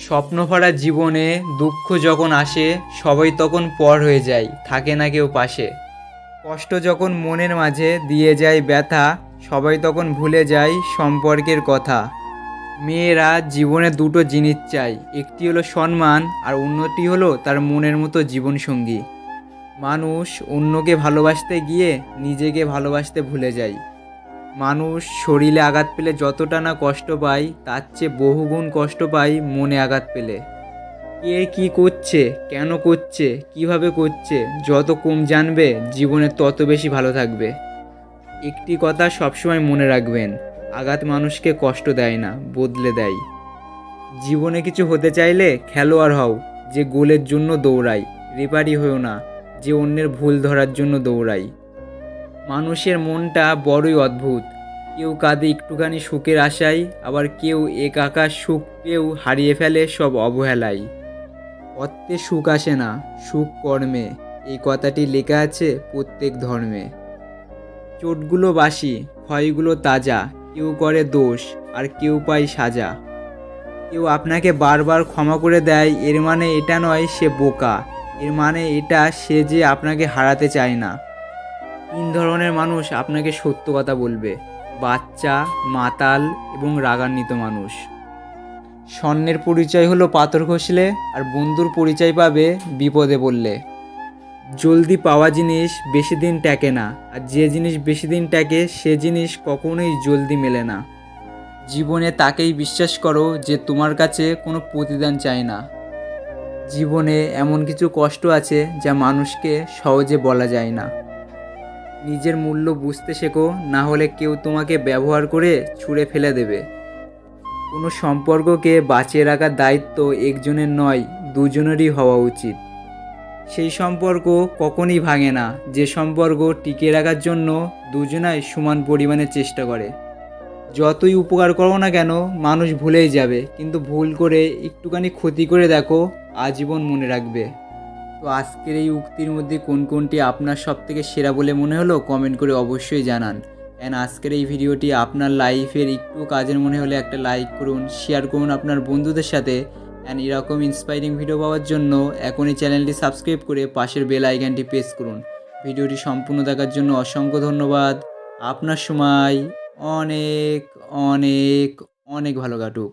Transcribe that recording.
স্বপ্ন ভরা জীবনে দুঃখ যখন আসে সবাই তখন পর হয়ে যায়, থাকে না কেউ পাশে। কষ্ট যখন মনের মাঝে দিয়ে যায় ব্যথা, সবাই তখন ভুলে যায় সম্পর্কের কথা। মেয়েরা জীবনে দুটো জিনিস চাই, একটি হলো সম্মান আর অন্যটি হলো তার মনের মতো জীবনসঙ্গী। মানুষ অন্যকে ভালোবাসতে গিয়ে নিজেকে ভালোবাসতে ভুলে যায়। মানুষ শরীরে আঘাত পেলে যতটা না কষ্ট পায় তার চেয়ে বহুগুণ কষ্ট পায় মনে আঘাত পেলে। কে কী করছে, কেন করছে, কিভাবে করছে, যত কম জানবে জীবনে তত বেশি ভালো থাকবে। একটি কথা সবসময় মনে রাখবেন, আঘাত মানুষকে কষ্ট দেয় না, বদলে দেয়। জীবনে কিছু হতে চাইলে খেলোয়াড় হও, যে গোলের জন্য দৌড়ায়। রেফারি হয়েও না, যে অন্যের ভুল ধরার জন্য দৌড়ায়। মানুষের মনটা বড়ই অদ্ভুত। কেউ কাঁদে একটুখানি সুখের আশায়, আবার কেউ একাকার সুখ পেয়েও হারিয়ে ফেলে সব অবহেলায়। অর্থে সুখ আসে না, সুখ কর্মে, এই কথাটি লেখা আছে প্রত্যেক ধর্মে। চোটগুলো বাসি, ক্ষয়গুলো তাজা, কেউ করে দোষ আর কেউ পায় সাজা। কেউ আপনাকে বারবার ক্ষমা করে দেয়, এর মানে এটা নয় সে বোকা, এর মানে এটা সে যে আপনাকে হারাতে চায় না। তিন ধরনের মানুষ আপনাকে সত্য কথা বলবে: বাচ্চা, মাতাল এবং রাগান্বিত মানুষ। স্বর্ণের পরিচয় হলো পাথর ঘষলে, আর বন্ধুর পরিচয় পাবে বিপদে পড়লে। জলদি পাওয়া জিনিস বেশি দিন টেকে না, আর যে জিনিস বেশি দিন টেকে সে জিনিস কখনোই জলদি মেলে না। জীবনে তাকেই বিশ্বাস করো যে তোমার কাছে কোনো প্রতিদান চায় না। জীবনে এমন কিছু কষ্ট আছে যা মানুষকে সহজে বলা যায় না। নিজের মূল্য বুঝতে শেখো, না হলে কেউ তোমাকে ব্যবহার করে ছুঁড়ে ফেলে দেবে। কোনো সম্পর্ককে বাঁচিয়ে রাখার দায়িত্ব একজনের নয়, দুজনেরই হওয়া উচিত। সেই সম্পর্ক কখনই ভাঙে না যে সম্পর্ক টিকিয়ে রাখার জন্য দুজনাই সমান পরিমাণে চেষ্টা করে। যতই উপকার করো না কেন মানুষ ভুলেই যাবে, কিন্তু ভুল করে একটুখানি ক্ষতি করে দেখো, আজীবন মনে রাখবে। তো আজকের এই উক্তির মধ্যে কোন কোনটি আপনার সবথেকে সেরা বলে মনে হলো কমেন্ট করে অবশ্যই জানান। অ্যান্ড আজকের এই ভিডিওটি আপনার লাইফের একটু কাজের মনে হলে একটা লাইক করুন, শেয়ার করুন আপনার বন্ধুদের সাথে। অ্যান্ড এরকম ইন্সপায়ারিং ভিডিও পাওয়ার জন্য এখনই চ্যানেলটি সাবস্ক্রাইব করে পাশের বেল আইকনটি প্রেস করুন। ভিডিওটি সম্পূর্ণ দেখার জন্য অসংখ্য ধন্যবাদ। আপনার সময় অনেক অনেক অনেক ভালো কাটুক।